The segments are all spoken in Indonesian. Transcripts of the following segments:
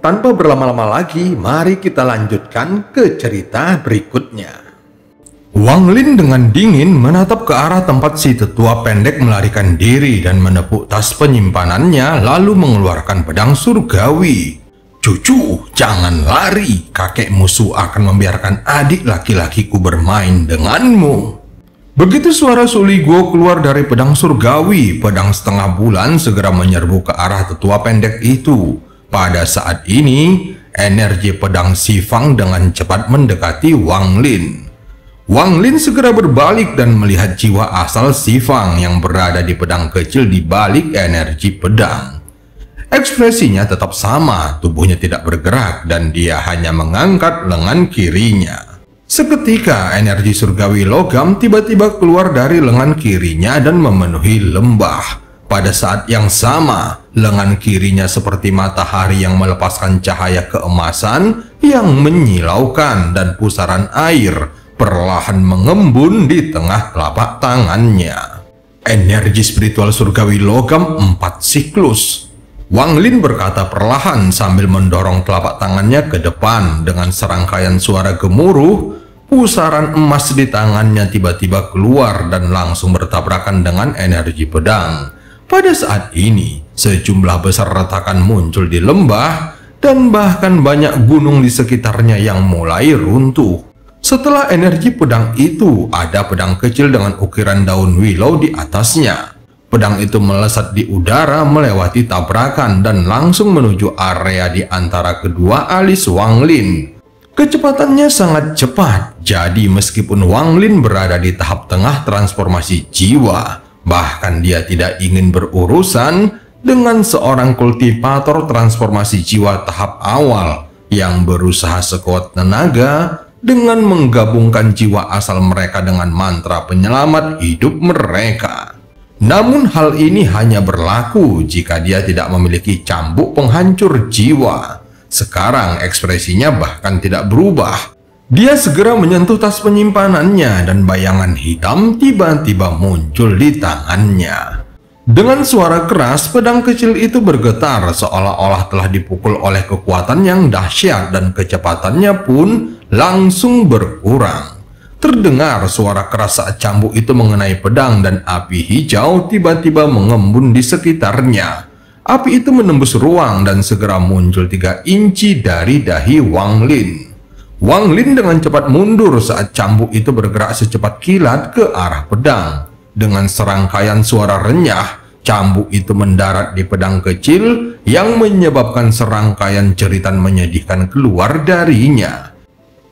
Tanpa berlama-lama lagi, mari kita lanjutkan ke cerita berikutnya. Wang Lin dengan dingin menatap ke arah tempat si tetua pendek melarikan diri dan menepuk tas penyimpanannya lalu mengeluarkan pedang surgawi. "Cucu, jangan lari. Kakek musuh akan membiarkan adik laki-lakiku bermain denganmu." Begitu suara Suli Guo keluar dari pedang surgawi, pedang setengah bulan segera menyerbu ke arah tetua pendek itu. Pada saat ini, energi pedang Si Fang dengan cepat mendekati Wang Lin. Wang Lin segera berbalik dan melihat jiwa asal Si Fang yang berada di pedang kecil di balik energi pedang. Ekspresinya tetap sama, tubuhnya tidak bergerak dan dia hanya mengangkat lengan kirinya. Seketika energi surgawi logam tiba-tiba keluar dari lengan kirinya dan memenuhi lembah. Pada saat yang sama, lengan kirinya seperti matahari yang melepaskan cahaya keemasan yang menyilaukan dan pusaran air perlahan mengembun di tengah telapak tangannya. Energi spiritual surgawi logam 4 siklus. Wang Lin berkata perlahan sambil mendorong telapak tangannya ke depan dengan serangkaian suara gemuruh. Pusaran emas di tangannya tiba-tiba keluar dan langsung bertabrakan dengan energi pedang. Pada saat ini, sejumlah besar retakan muncul di lembah dan bahkan banyak gunung di sekitarnya yang mulai runtuh. Setelah energi pedang itu, ada pedang kecil dengan ukiran daun willow di atasnya. Pedang itu melesat di udara melewati tabrakan dan langsung menuju area di antara kedua alis Wang Lin. Kecepatannya sangat cepat, jadi meskipun Wang Lin berada di tahap tengah transformasi jiwa, bahkan dia tidak ingin berurusan dengan seorang kultivator transformasi jiwa tahap awal yang berusaha sekuat tenaga dengan menggabungkan jiwa asal mereka dengan mantra penyelamat hidup mereka. Namun hal ini hanya berlaku jika dia tidak memiliki cambuk penghancur jiwa. Sekarang ekspresinya bahkan tidak berubah. Dia segera menyentuh tas penyimpanannya dan bayangan hitam tiba-tiba muncul di tangannya. Dengan suara keras, pedang kecil itu bergetar seolah-olah telah dipukul oleh kekuatan yang dahsyat dan kecepatannya pun langsung berkurang. Terdengar suara keras saat cambuk itu mengenai pedang dan api hijau tiba-tiba mengembun di sekitarnya. Api itu menembus ruang dan segera muncul 3 inci dari dahi Wang Lin. Wang Lin dengan cepat mundur saat cambuk itu bergerak secepat kilat ke arah pedang. Dengan serangkaian suara renyah, cambuk itu mendarat di pedang kecil yang menyebabkan serangkaian jeritan menyedihkan keluar darinya.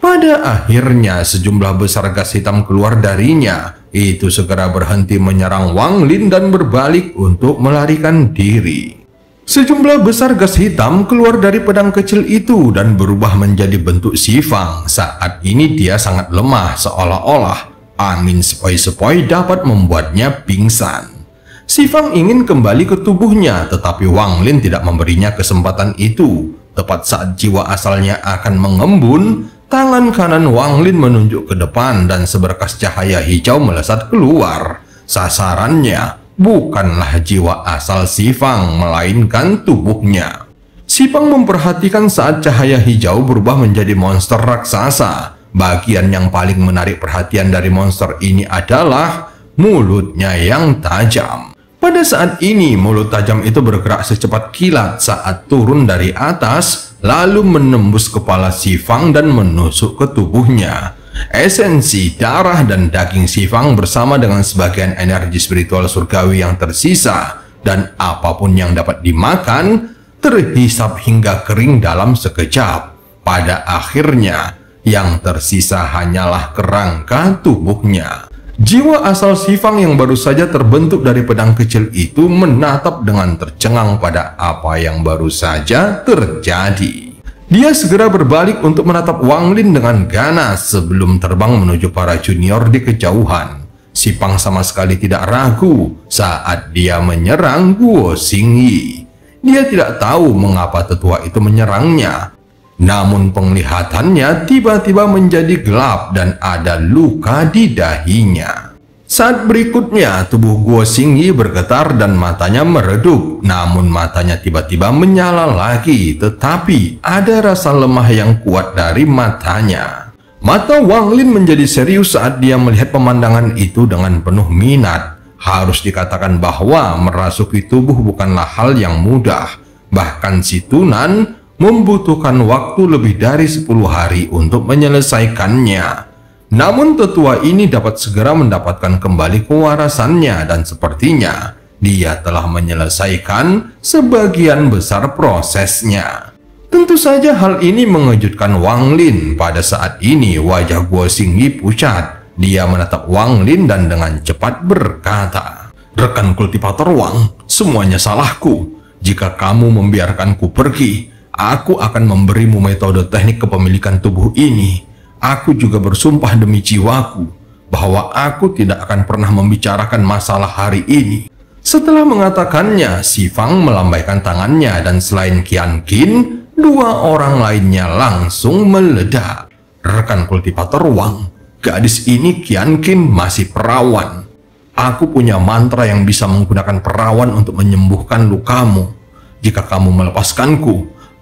Pada akhirnya sejumlah besar gas hitam keluar darinya. Itu segera berhenti menyerang Wang Lin dan berbalik untuk melarikan diri. Sejumlah besar gas hitam keluar dari pedang kecil itu dan berubah menjadi bentuk Si Fang. Saat ini dia sangat lemah seolah-olah angin sepoi-sepoi dapat membuatnya pingsan. Si Fang ingin kembali ke tubuhnya tetapi Wang Lin tidak memberinya kesempatan itu. Tepat saat jiwa asalnya akan mengembun, tangan kanan Wang Lin menunjuk ke depan dan seberkas cahaya hijau melesat keluar. Sasarannya bukanlah jiwa asal Si Fang, melainkan tubuhnya. Si Fang memperhatikan saat cahaya hijau berubah menjadi monster raksasa. Bagian yang paling menarik perhatian dari monster ini adalah mulutnya yang tajam. Pada saat ini, mulut tajam itu bergerak secepat kilat saat turun dari atas, lalu menembus kepala Si Fang dan menusuk ke tubuhnya. Esensi darah dan daging Si Fang bersama dengan sebagian energi spiritual surgawi yang tersisa dan apapun yang dapat dimakan terhisap hingga kering dalam sekejap. Pada akhirnya yang tersisa hanyalah kerangka tubuhnya. Jiwa asal Si Fang yang baru saja terbentuk dari pedang kecil itu menatap dengan tercengang pada apa yang baru saja terjadi. Dia segera berbalik untuk menatap Wang Lin dengan ganas sebelum terbang menuju para junior di kejauhan. Si Fang sama sekali tidak ragu saat dia menyerang Guo Xingyi. Dia tidak tahu mengapa tetua itu menyerangnya. Namun penglihatannya tiba-tiba menjadi gelap dan ada luka di dahinya. Saat berikutnya, tubuh Guo Xingyi bergetar dan matanya meredup. Namun matanya tiba-tiba menyala lagi, tetapi ada rasa lemah yang kuat dari matanya. Mata Wang Lin menjadi serius saat dia melihat pemandangan itu dengan penuh minat. Harus dikatakan bahwa merasuki tubuh bukanlah hal yang mudah. Bahkan si Tunan membutuhkan waktu lebih dari 10 hari untuk menyelesaikannya. Namun tetua ini dapat segera mendapatkan kembali kewarasannya dan sepertinya dia telah menyelesaikan sebagian besar prosesnya. Tentu saja hal ini mengejutkan Wang Lin. Pada saat ini wajah Guo Xingyi pucat. Dia menatap Wang Lin dan dengan cepat berkata, "Rekan kultivator Wang, semuanya salahku. Jika kamu membiarkanku pergi, aku akan memberimu metode teknik kepemilikan tubuh ini. Aku juga bersumpah demi jiwaku bahwa aku tidak akan pernah membicarakan masalah hari ini." Setelah mengatakannya, Si Fang melambaikan tangannya dan selain Qian Qin, 2 orang lainnya langsung meledak. "Rekan kultivator Wang, gadis ini Qian Qin masih perawan. Aku punya mantra yang bisa menggunakan perawan untuk menyembuhkan lukamu. Jika kamu melepaskanku,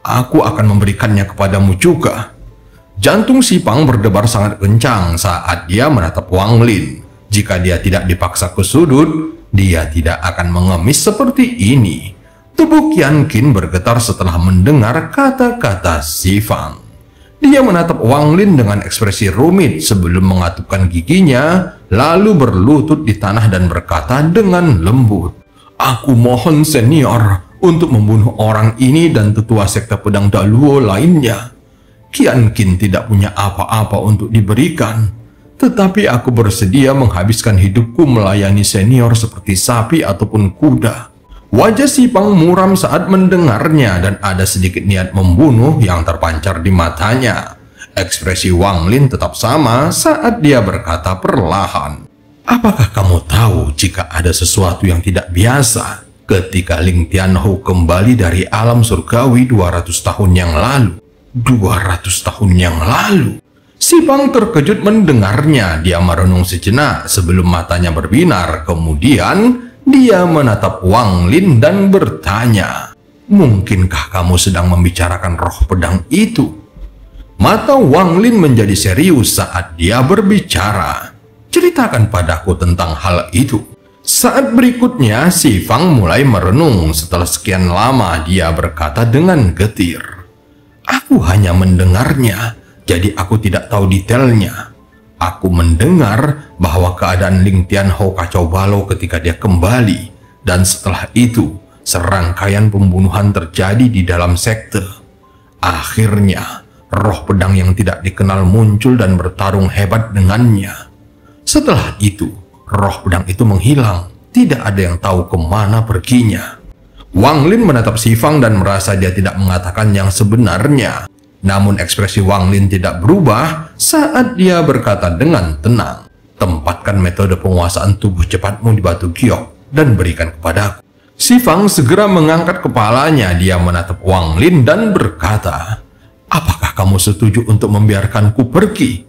aku akan memberikannya kepadamu juga." Jantung Si Fang berdebar sangat kencang saat dia menatap Wang Lin. Jika dia tidak dipaksa ke sudut, dia tidak akan mengemis seperti ini. Tubuh Qian Qin bergetar setelah mendengar kata-kata Si Fang. Dia menatap Wang Lin dengan ekspresi rumit sebelum mengatupkan giginya, lalu berlutut di tanah dan berkata dengan lembut, "Aku mohon senior untuk membunuh orang ini dan tetua sekte pedang Daluo lainnya. Qian Qin tidak punya apa-apa untuk diberikan, tetapi aku bersedia menghabiskan hidupku melayani senior seperti sapi ataupun kuda." Wajah Si Fang muram saat mendengarnya dan ada sedikit niat membunuh yang terpancar di matanya. Ekspresi Wang Lin tetap sama saat dia berkata perlahan, "Apakah kamu tahu jika ada sesuatu yang tidak biasa ketika Ling Tianhou kembali dari alam surgawi 200 tahun yang lalu?" 200 tahun yang lalu? Si Fang terkejut mendengarnya. Dia merenung sejenak sebelum matanya berbinar. Kemudian dia menatap Wang Lin dan bertanya, "Mungkinkah kamu sedang membicarakan roh pedang itu?" Mata Wang Lin menjadi serius saat dia berbicara. "Ceritakan padaku tentang hal itu." Saat berikutnya Si Fang mulai merenung. Setelah sekian lama dia berkata dengan getir, "Aku hanya mendengarnya, jadi aku tidak tahu detailnya. Aku mendengar bahwa keadaan Ling Tianhou kacau balau ketika dia kembali, dan setelah itu serangkaian pembunuhan terjadi di dalam sekte. Akhirnya, roh pedang yang tidak dikenal muncul dan bertarung hebat dengannya. Setelah itu, roh pedang itu menghilang. Tidak ada yang tahu kemana perginya." Wang Lin menatap Si Fang dan merasa dia tidak mengatakan yang sebenarnya. Namun ekspresi Wang Lin tidak berubah saat dia berkata dengan tenang, "Tempatkan metode penguasaan tubuh cepatmu di batu giok dan berikan kepadaku." Si Fang segera mengangkat kepalanya. Dia menatap Wang Lin dan berkata, "Apakah kamu setuju untuk membiarkanku pergi?"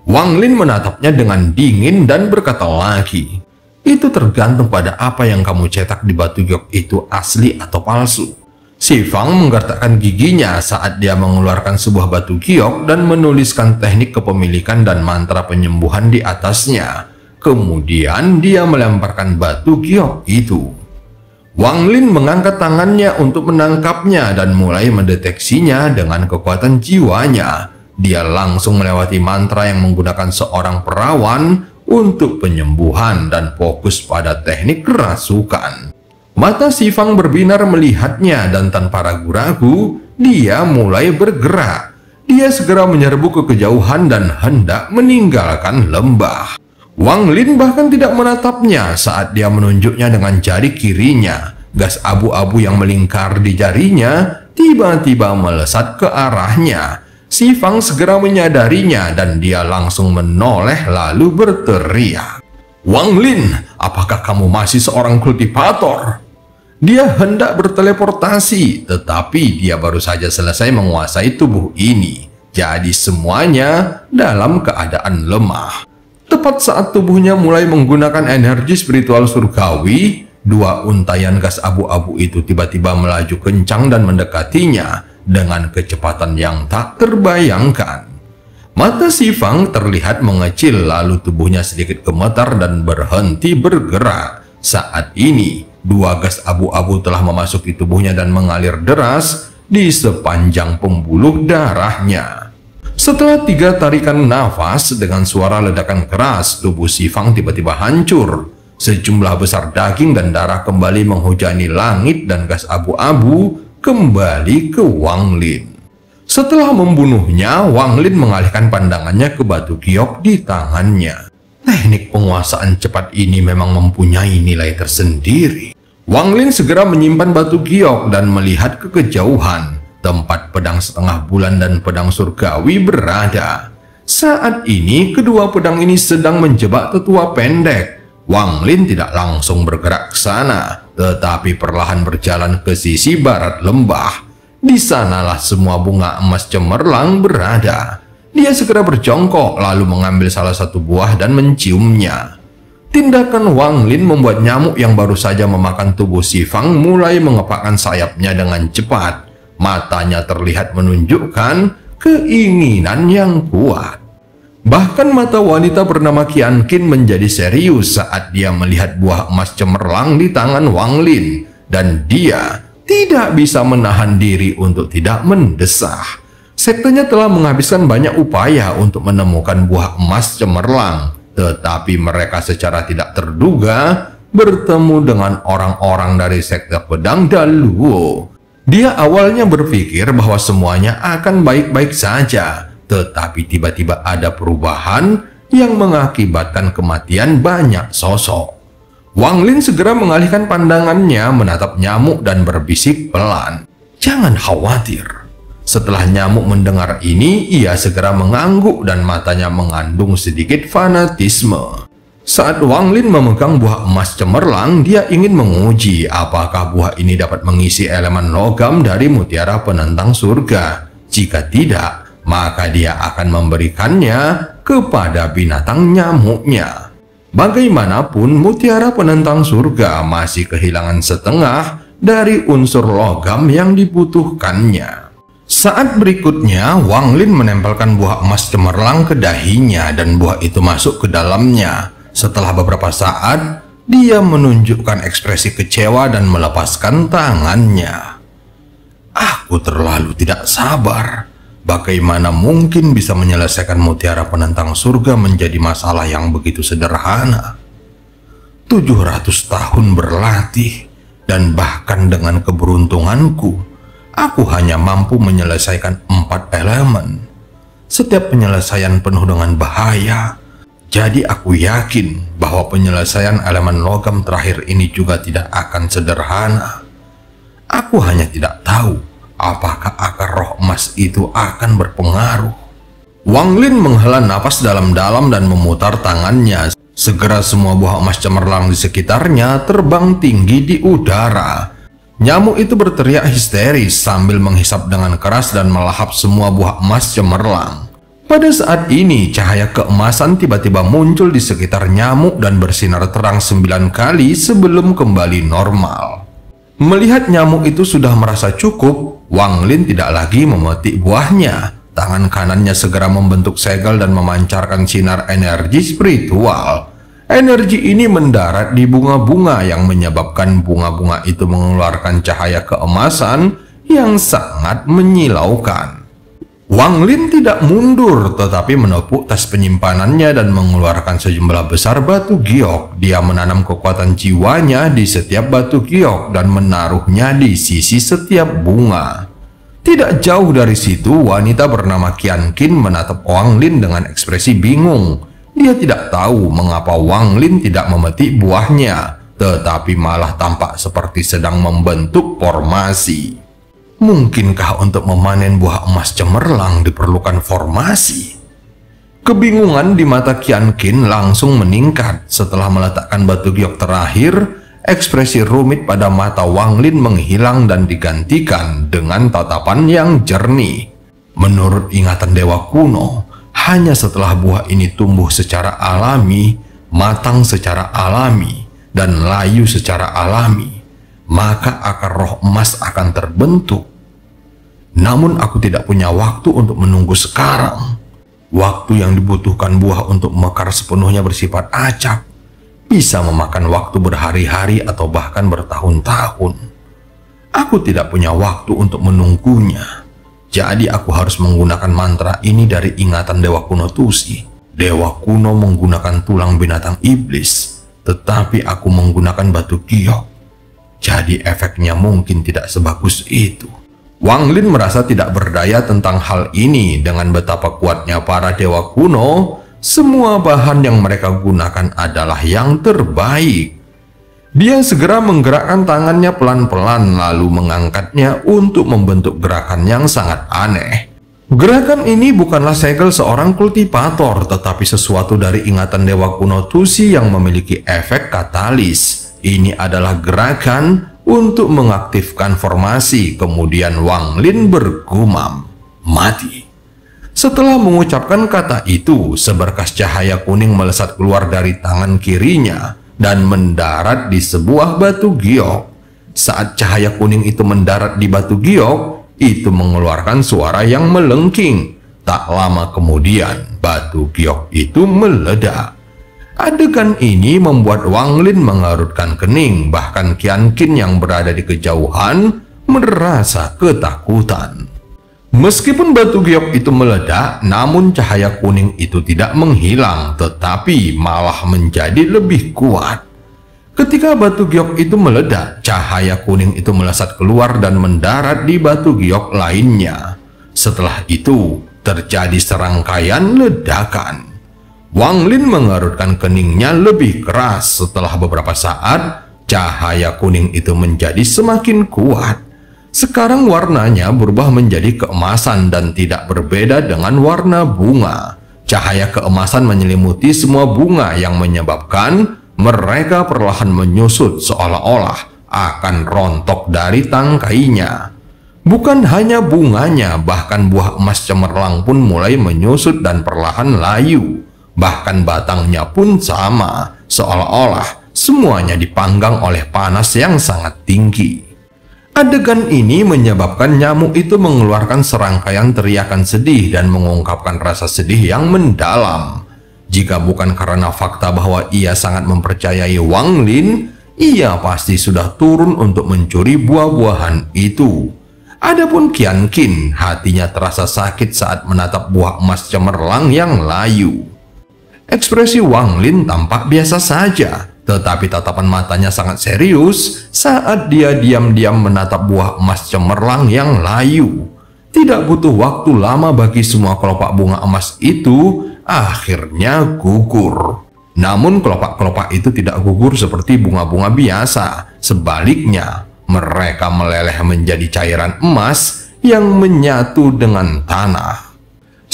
Wang Lin menatapnya dengan dingin dan berkata lagi, "Itu tergantung pada apa yang kamu cetak di batu giok itu asli atau palsu." Si Fang menggertakkan giginya saat dia mengeluarkan sebuah batu giok dan menuliskan teknik kepemilikan dan mantra penyembuhan di atasnya. Kemudian dia melemparkan batu giok itu. Wang Lin mengangkat tangannya untuk menangkapnya dan mulai mendeteksinya dengan kekuatan jiwanya. Dia langsung melewati mantra yang menggunakan seorang perawan untuk penyembuhan dan fokus pada teknik kerasukan. Mata Si Fang berbinar melihatnya dan tanpa ragu-ragu dia mulai bergerak. Dia segera menyerbu ke kejauhan dan hendak meninggalkan lembah. Wang Lin bahkan tidak menatapnya saat dia menunjuknya dengan jari kirinya. Gas abu-abu yang melingkar di jarinya tiba-tiba melesat ke arahnya. Si Fang segera menyadarinya dan dia langsung menoleh lalu berteriak, "Wang Lin, apakah kamu masih seorang kultivator?" Dia hendak berteleportasi, tetapi dia baru saja selesai menguasai tubuh ini. Jadi semuanya dalam keadaan lemah. Tepat saat tubuhnya mulai menggunakan energi spiritual surgawi, dua untayan gas abu-abu itu tiba-tiba melaju kencang dan mendekatinya dengan kecepatan yang tak terbayangkan. Mata Si Fang terlihat mengecil, lalu tubuhnya sedikit gemetar dan berhenti bergerak. Saat ini, dua gas abu-abu telah memasuki tubuhnya dan mengalir deras di sepanjang pembuluh darahnya. Setelah 3 tarikan nafas dengan suara ledakan keras, tubuh Si Fang tiba-tiba hancur. Sejumlah besar daging dan darah kembali menghujani langit dan gas abu-abu kembali ke Wang Lin. Setelah membunuhnya, Wang Lin mengalihkan pandangannya ke batu giok di tangannya. Teknik penguasaan cepat ini memang mempunyai nilai tersendiri. Wang Lin segera menyimpan batu giok dan melihat ke kejauhan, tempat pedang setengah bulan dan pedang surgawi berada. Saat ini, kedua pedang ini sedang menjebak tetua pendek. Wang Lin tidak langsung bergerak ke sana, tetapi perlahan berjalan ke sisi barat lembah. Di sanalah semua bunga emas cemerlang berada. Dia segera berjongkok lalu mengambil salah satu buah dan menciumnya. Tindakan Wang Lin membuat nyamuk yang baru saja memakan tubuh Si Fang mulai mengepakkan sayapnya dengan cepat. Matanya terlihat menunjukkan keinginan yang kuat. Bahkan mata wanita bernama Qian Qin menjadi serius saat dia melihat buah emas cemerlang di tangan Wang Lin. Dan dia tidak bisa menahan diri untuk tidak mendesah. Sektenya telah menghabiskan banyak upaya untuk menemukan buah emas cemerlang, tetapi mereka secara tidak terduga bertemu dengan orang-orang dari sekte pedang Daluo. Dia awalnya berpikir bahwa semuanya akan baik-baik saja, tetapi tiba-tiba ada perubahan yang mengakibatkan kematian banyak sosok. Wang Lin segera mengalihkan pandangannya menatap nyamuk dan berbisik pelan, "Jangan khawatir." Setelah nyamuk mendengar ini, ia segera mengangguk dan matanya mengandung sedikit fanatisme. Saat Wang Lin memegang buah emas cemerlang, dia ingin menguji apakah buah ini dapat mengisi elemen logam dari mutiara penentang surga. Jika tidak, maka dia akan memberikannya kepada binatang nyamuknya. Bagaimanapun, mutiara penentang surga masih kehilangan setengah dari unsur logam yang dibutuhkannya. Saat berikutnya, Wang Lin menempelkan buah emas cemerlang ke dahinya dan buah itu masuk ke dalamnya. Setelah beberapa saat, dia menunjukkan ekspresi kecewa dan melepaskan tangannya. "Aku terlalu tidak sabar. Bagaimana mungkin bisa menyelesaikan mutiara penentang surga menjadi masalah yang begitu sederhana? 700 tahun berlatih, dan bahkan dengan keberuntunganku, aku hanya mampu menyelesaikan 4 elemen. Setiap penyelesaian penuh dengan bahaya. Jadi aku yakin bahwa penyelesaian elemen logam terakhir ini juga tidak akan sederhana. Aku hanya tidak tahu apakah akar roh emas itu akan berpengaruh." Wang Lin menghela napas dalam-dalam dan memutar tangannya. Segera semua buah emas cemerlang di sekitarnya terbang tinggi di udara. Nyamuk itu berteriak histeris sambil menghisap dengan keras dan melahap semua buah emas cemerlang. Pada saat ini, cahaya keemasan tiba-tiba muncul di sekitar nyamuk dan bersinar terang 9 kali sebelum kembali normal. Melihat nyamuk itu sudah merasa cukup, Wang Lin tidak lagi memetik buahnya. Tangan kanannya segera membentuk segel dan memancarkan sinar energi spiritual. Energi ini mendarat di bunga-bunga yang menyebabkan bunga-bunga itu mengeluarkan cahaya keemasan yang sangat menyilaukan. Wang Lin tidak mundur, tetapi menepuk tas penyimpanannya dan mengeluarkan sejumlah besar batu giok. Dia menanam kekuatan jiwanya di setiap batu giok dan menaruhnya di sisi setiap bunga. Tidak jauh dari situ, wanita bernama Qian Qin menatap Wang Lin dengan ekspresi bingung. Dia tidak tahu mengapa Wang Lin tidak memetik buahnya, tetapi malah tampak seperti sedang membentuk formasi. Mungkinkah untuk memanen buah emas cemerlang diperlukan formasi? Kebingungan di mata Qian Qin langsung meningkat. Setelah meletakkan batu giok terakhir, ekspresi rumit pada mata Wang Lin menghilang dan digantikan dengan tatapan yang jernih. Menurut ingatan dewa kuno, hanya setelah buah ini tumbuh secara alami, matang secara alami, dan layu secara alami, maka akar roh emas akan terbentuk. Namun aku tidak punya waktu untuk menunggu sekarang. Waktu yang dibutuhkan buah untuk mekar sepenuhnya bersifat acak, bisa memakan waktu berhari-hari atau bahkan bertahun-tahun. Aku tidak punya waktu untuk menunggunya. Jadi aku harus menggunakan mantra ini dari ingatan Dewa Kuno Tusi. Dewa kuno menggunakan tulang binatang iblis, tetapi aku menggunakan batu giok. Jadi efeknya mungkin tidak sebagus itu. Wang Lin merasa tidak berdaya tentang hal ini. Dengan betapa kuatnya para dewa kuno, semua bahan yang mereka gunakan adalah yang terbaik. Dia segera menggerakkan tangannya pelan-pelan lalu mengangkatnya untuk membentuk gerakan yang sangat aneh. Gerakan ini bukanlah segel seorang kultivator, tetapi sesuatu dari ingatan Dewa Kuno Tusi yang memiliki efek katalis. Ini adalah gerakan untuk mengaktifkan formasi. Kemudian Wang Lin bergumam, "Mati." Setelah mengucapkan kata itu, seberkas cahaya kuning melesat keluar dari tangan kirinya dan mendarat di sebuah batu giok. Saat cahaya kuning itu mendarat di batu giok, itu mengeluarkan suara yang melengking. Tak lama kemudian, batu giok itu meledak. Adegan ini membuat Wang Lin mengerutkan kening. Bahkan Qian Qin yang berada di kejauhan merasa ketakutan. Meskipun batu giok itu meledak, namun cahaya kuning itu tidak menghilang, tetapi malah menjadi lebih kuat. Ketika batu giok itu meledak, cahaya kuning itu melesat keluar dan mendarat di batu giok lainnya. Setelah itu, terjadi serangkaian ledakan. Wang Lin mengerutkan keningnya lebih keras. Setelah beberapa saat, cahaya kuning itu menjadi semakin kuat. Sekarang warnanya berubah menjadi keemasan dan tidak berbeda dengan warna bunga. Cahaya keemasan menyelimuti semua bunga yang menyebabkan mereka perlahan menyusut seolah-olah akan rontok dari tangkainya. Bukan hanya bunganya, bahkan buah emas cemerlang pun mulai menyusut dan perlahan layu. Bahkan batangnya pun sama, seolah-olah semuanya dipanggang oleh panas yang sangat tinggi. Adegan ini menyebabkan nyamuk itu mengeluarkan serangkaian teriakan sedih dan mengungkapkan rasa sedih yang mendalam. Jika bukan karena fakta bahwa ia sangat mempercayai Wang Lin, ia pasti sudah turun untuk mencuri buah-buahan itu. Adapun Qian Qin, hatinya terasa sakit saat menatap buah emas cemerlang yang layu. Ekspresi Wang Lin tampak biasa saja, tetapi tatapan matanya sangat serius saat dia diam-diam menatap buah emas cemerlang yang layu. Tidak butuh waktu lama bagi semua kelopak bunga emas itu akhirnya gugur. Namun kelopak-kelopak itu tidak gugur seperti bunga-bunga biasa. Sebaliknya, mereka meleleh menjadi cairan emas yang menyatu dengan tanah.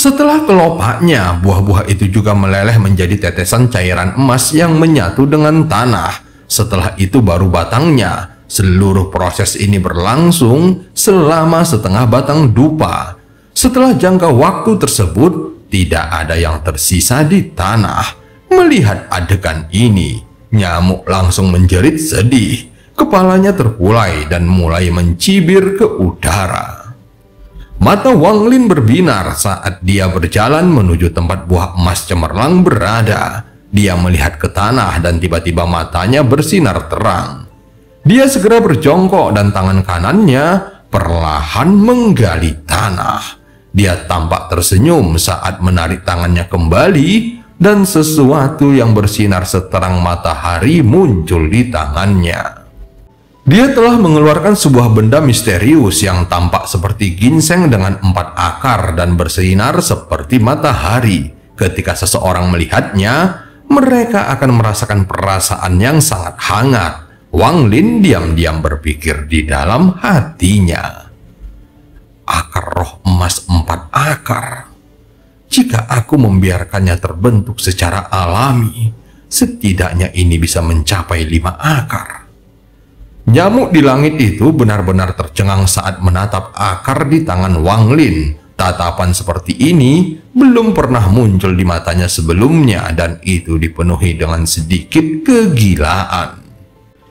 Setelah kelopaknya, buah-buah itu juga meleleh menjadi tetesan cairan emas yang menyatu dengan tanah. Setelah itu baru batangnya. Seluruh proses ini berlangsung selama setengah batang dupa. Setelah jangka waktu tersebut, tidak ada yang tersisa di tanah. Melihat adegan ini, nyamuk langsung menjerit sedih. Kepalanya terkulai dan mulai mencibir ke udara. Mata Wang Lin berbinar saat dia berjalan menuju tempat buah emas cemerlang berada. Dia melihat ke tanah dan tiba-tiba matanya bersinar terang. Dia segera berjongkok dan tangan kanannya perlahan menggali tanah. Dia tampak tersenyum saat menarik tangannya kembali dan sesuatu yang bersinar seterang matahari muncul di tangannya. Dia telah mengeluarkan sebuah benda misterius yang tampak seperti ginseng dengan 4 akar dan bersinar seperti matahari. Ketika seseorang melihatnya, mereka akan merasakan perasaan yang sangat hangat. Wang Lin diam-diam berpikir di dalam hatinya. Akar roh emas 4 akar. Jika aku membiarkannya terbentuk secara alami, setidaknya ini bisa mencapai 5 akar. Nyamuk di langit itu benar-benar tercengang saat menatap akar di tangan Wang Lin. Tatapan seperti ini belum pernah muncul di matanya sebelumnya, dan itu dipenuhi dengan sedikit kegilaan.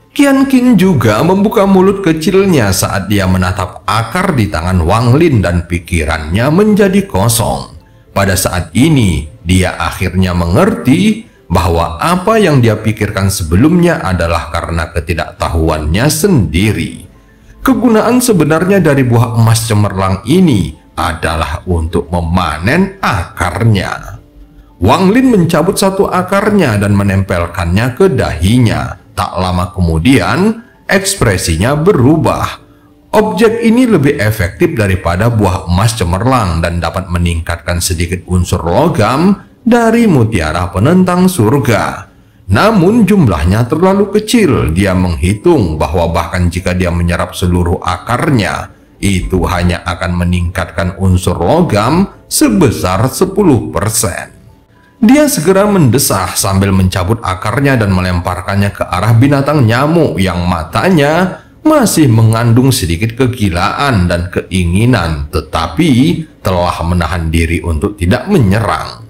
Qianqin juga membuka mulut kecilnya saat dia menatap akar di tangan Wang Lin dan pikirannya menjadi kosong. Pada saat ini, dia akhirnya mengerti bahwa apa yang dia pikirkan sebelumnya adalah karena ketidaktahuannya sendiri. Kegunaan sebenarnya dari buah emas cemerlang ini adalah untuk memanen akarnya. Wang Lin mencabut satu akarnya dan menempelkannya ke dahinya. Tak lama kemudian, ekspresinya berubah. Objek ini lebih efektif daripada buah emas cemerlang dan dapat meningkatkan sedikit unsur logam dari mutiara penentang surga. Namun jumlahnya terlalu kecil. Dia menghitung bahwa bahkan jika dia menyerap seluruh akarnya, itu hanya akan meningkatkan unsur logam sebesar 10%. Dia segera mendesah sambil mencabut akarnya dan melemparkannya ke arah binatang nyamuk yang matanya masih mengandung sedikit kegilaan dan keinginan, tetapi telah menahan diri untuk tidak menyerang.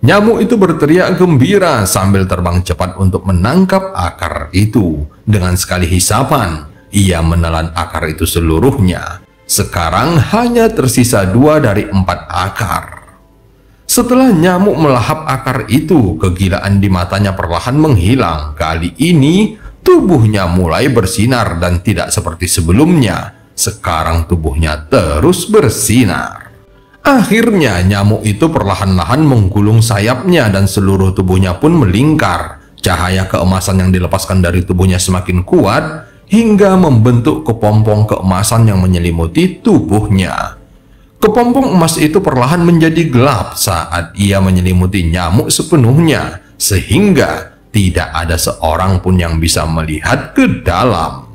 Nyamuk itu berteriak gembira sambil terbang cepat untuk menangkap akar itu. Dengan sekali hisapan, ia menelan akar itu seluruhnya. Sekarang hanya tersisa 2 dari 4 akar. Setelah nyamuk melahap akar itu, kegilaan di matanya perlahan menghilang. Kali ini, tubuhnya mulai bersinar dan tidak seperti sebelumnya. Sekarang tubuhnya terus bersinar. Akhirnya, nyamuk itu perlahan-lahan menggulung sayapnya dan seluruh tubuhnya pun melingkar. Cahaya keemasan yang dilepaskan dari tubuhnya semakin kuat hingga membentuk kepompong keemasan yang menyelimuti tubuhnya. Kepompong emas itu perlahan menjadi gelap saat ia menyelimuti nyamuk sepenuhnya, sehingga tidak ada seorang pun yang bisa melihat ke dalam.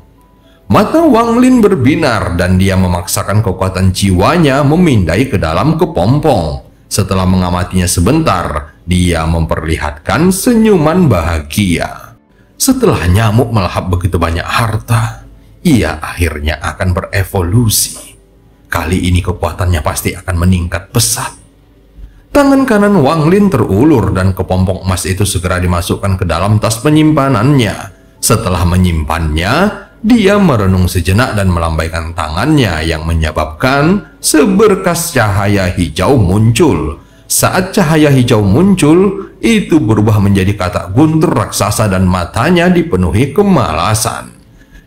Mata Wang Lin berbinar dan dia memaksakan kekuatan jiwanya memindai ke dalam kepompong. Setelah mengamatinya sebentar, dia memperlihatkan senyuman bahagia. Setelah nyamuk melahap begitu banyak harta, ia akhirnya akan berevolusi. Kali ini kekuatannya pasti akan meningkat pesat. Tangan kanan Wang Lin terulur dan kepompong emas itu segera dimasukkan ke dalam tas penyimpanannya. Setelah menyimpannya, dia merenung sejenak dan melambaikan tangannya yang menyebabkan seberkas cahaya hijau muncul. Saat cahaya hijau muncul, itu berubah menjadi katak guntur raksasa dan matanya dipenuhi kemalasan.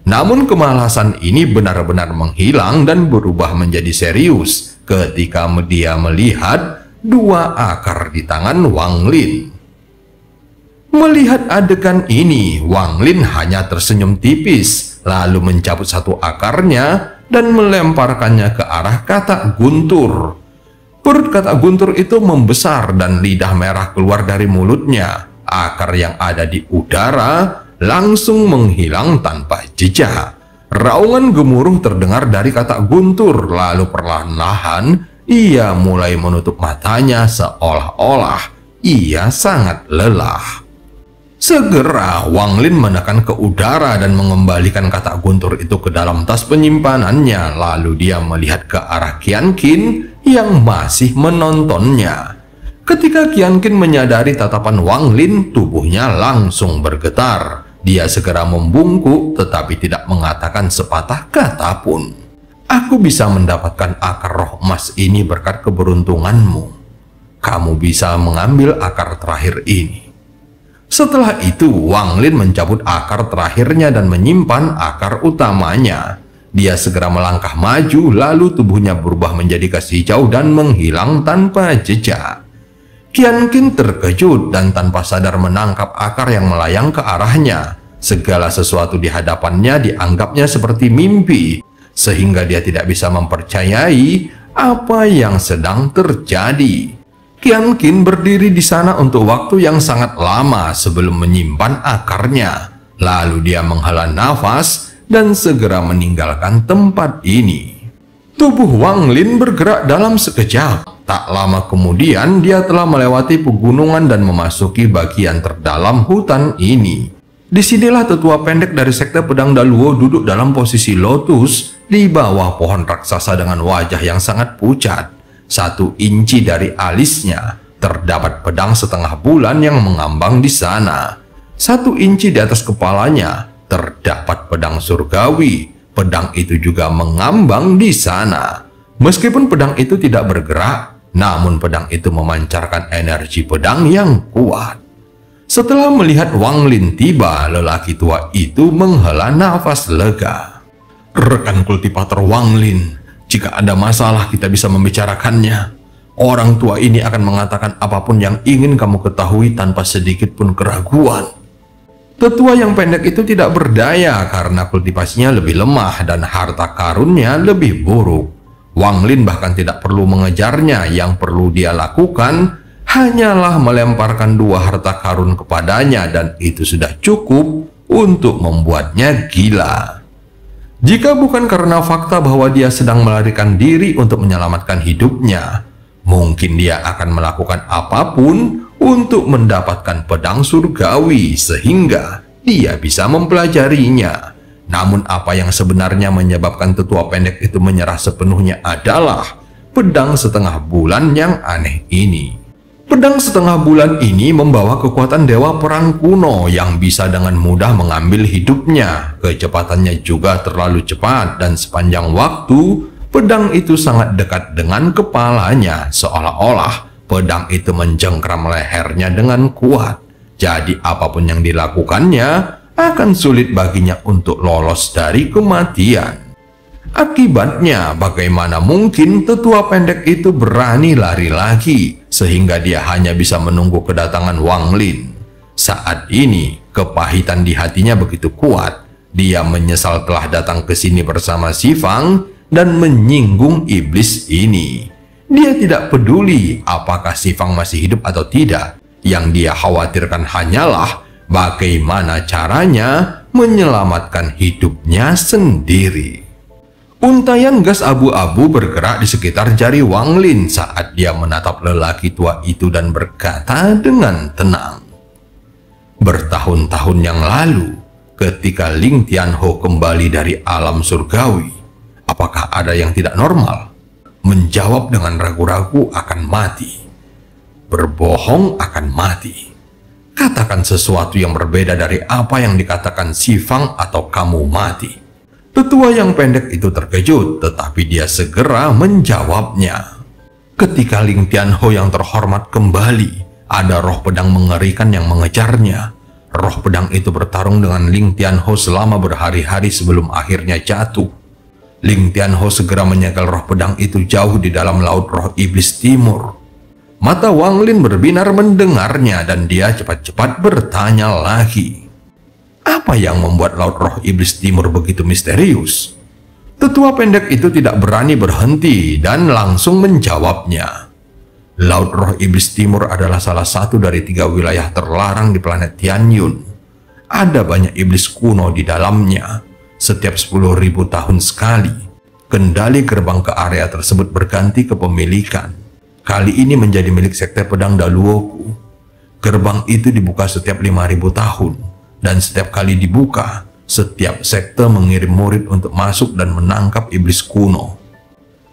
Namun kemalasan ini benar-benar menghilang dan berubah menjadi serius ketika dia melihat 2 akar di tangan Wang Lin. Melihat adegan ini, Wang Lin hanya tersenyum tipis, lalu mencabut satu akarnya dan melemparkannya ke arah katak guntur. Perut katak guntur itu membesar dan lidah merah keluar dari mulutnya. Akar yang ada di udara langsung menghilang tanpa jejak. Raungan gemuruh terdengar dari katak guntur, lalu perlahan-lahan ia mulai menutup matanya seolah-olah ia sangat lelah. Segera Wang Lin menekan ke udara dan mengembalikan katak guntur itu ke dalam tas penyimpanannya. Lalu dia melihat ke arah Qianqin yang masih menontonnya. Ketika Qianqin menyadari tatapan Wang Lin, tubuhnya langsung bergetar. Dia segera membungkuk tetapi tidak mengatakan sepatah kata pun. Aku bisa mendapatkan akar roh emas ini berkat keberuntunganmu. Kamu bisa mengambil akar terakhir ini. Setelah itu, Wang Lin mencabut akar terakhirnya dan menyimpan akar utamanya. Dia segera melangkah maju, lalu tubuhnya berubah menjadi gas hijau dan menghilang tanpa jejak. Qianqin terkejut dan tanpa sadar menangkap akar yang melayang ke arahnya. Segala sesuatu di hadapannya dianggapnya seperti mimpi, sehingga dia tidak bisa mempercayai apa yang sedang terjadi. Qianqin berdiri di sana untuk waktu yang sangat lama sebelum menyimpan akarnya. Lalu dia menghela nafas dan segera meninggalkan tempat ini. Tubuh Wang Lin bergerak dalam sekejap. Tak lama kemudian dia telah melewati pegunungan dan memasuki bagian terdalam hutan ini. Disinilah tetua pendek dari sekte pedang Daluo duduk dalam posisi lotus di bawah pohon raksasa dengan wajah yang sangat pucat. 1 inci dari alisnya terdapat pedang setengah bulan yang mengambang di sana. 1 inci di atas kepalanya terdapat pedang surgawi. Pedang itu juga mengambang di sana. Meskipun pedang itu tidak bergerak, namun pedang itu memancarkan energi pedang yang kuat. Setelah melihat Wang Lin tiba, lelaki tua itu menghela nafas lega. "Rekan kultivator Wang Lin, jika ada masalah kita bisa membicarakannya. Orang tua ini akan mengatakan apapun yang ingin kamu ketahui tanpa sedikit pun keraguan." Tetua yang pendek itu tidak berdaya karena kultivasinya lebih lemah dan harta karunnya lebih buruk. Wang Lin bahkan tidak perlu mengejarnya. Yang perlu dia lakukan hanyalah melemparkan 2 harta karun kepadanya, dan itu sudah cukup untuk membuatnya gila. Jika bukan karena fakta bahwa dia sedang melarikan diri untuk menyelamatkan hidupnya, mungkin dia akan melakukan apapun untuk mendapatkan pedang surgawi sehingga dia bisa mempelajarinya. Namun apa yang sebenarnya menyebabkan tetua pendek itu menyerah sepenuhnya adalah pedang setengah bulan yang aneh ini. Pedang setengah bulan ini membawa kekuatan dewa perang kuno yang bisa dengan mudah mengambil hidupnya. Kecepatannya juga terlalu cepat dan sepanjang waktu pedang itu sangat dekat dengan kepalanya, seolah-olah pedang itu menjengkram lehernya dengan kuat. Jadi apapun yang dilakukannya akan sulit baginya untuk lolos dari kematian. Akibatnya, bagaimana mungkin tetua pendek itu berani lari lagi, sehingga dia hanya bisa menunggu kedatangan Wang Lin. Saat ini, kepahitan di hatinya begitu kuat. Dia menyesal telah datang ke sini bersama Si Fang dan menyinggung iblis ini. Dia tidak peduli apakah Si Fang masih hidup atau tidak. Yang dia khawatirkan hanyalah bagaimana caranya menyelamatkan hidupnya sendiri. Untaian gas abu-abu bergerak di sekitar jari Wang Lin saat dia menatap lelaki tua itu dan berkata dengan tenang. Bertahun-tahun yang lalu, ketika Ling Tianho kembali dari alam surgawi, apakah ada yang tidak normal? Menjawab dengan ragu-ragu akan mati. Berbohong akan mati. Katakan sesuatu yang berbeda dari apa yang dikatakan Si Fang atau kamu mati. Tetua yang pendek itu terkejut, tetapi dia segera menjawabnya. Ketika Ling Tianho yang terhormat kembali, ada roh pedang mengerikan yang mengejarnya. Roh pedang itu bertarung dengan Ling Tianho selama berhari-hari sebelum akhirnya jatuh. Ling Tianho segera menyegel roh pedang itu jauh di dalam laut roh iblis timur. Mata Wang Lin berbinar mendengarnya dan dia cepat-cepat bertanya lagi. Apa yang membuat laut roh iblis timur begitu misterius? Tetua pendek itu tidak berani berhenti dan langsung menjawabnya. Laut roh iblis timur adalah salah satu dari 3 wilayah terlarang di planet Tianyun. Ada banyak iblis kuno di dalamnya. Setiap 10.000 tahun sekali, kendali gerbang ke area tersebut berganti kepemilikan. Kali ini menjadi milik sekte pedang Daluoku. Gerbang itu dibuka setiap 5.000 tahun. Dan setiap kali dibuka, setiap sekte mengirim murid untuk masuk dan menangkap iblis kuno.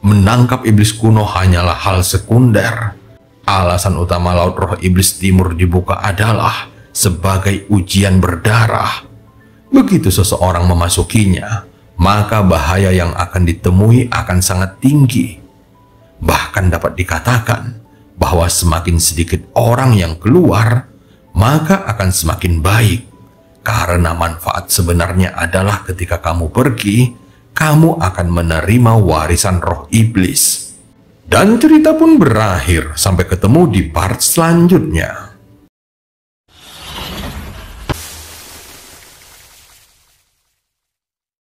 Menangkap iblis kuno hanyalah hal sekunder. Alasan utama laut roh iblis timur dibuka adalah sebagai ujian berdarah. Begitu seseorang memasukinya, maka bahaya yang akan ditemui akan sangat tinggi. Bahkan dapat dikatakan bahwa semakin sedikit orang yang keluar, maka akan semakin baik. Karena manfaat sebenarnya adalah ketika kamu pergi, kamu akan menerima warisan roh iblis. Dan cerita pun berakhir sampai ketemu di part selanjutnya.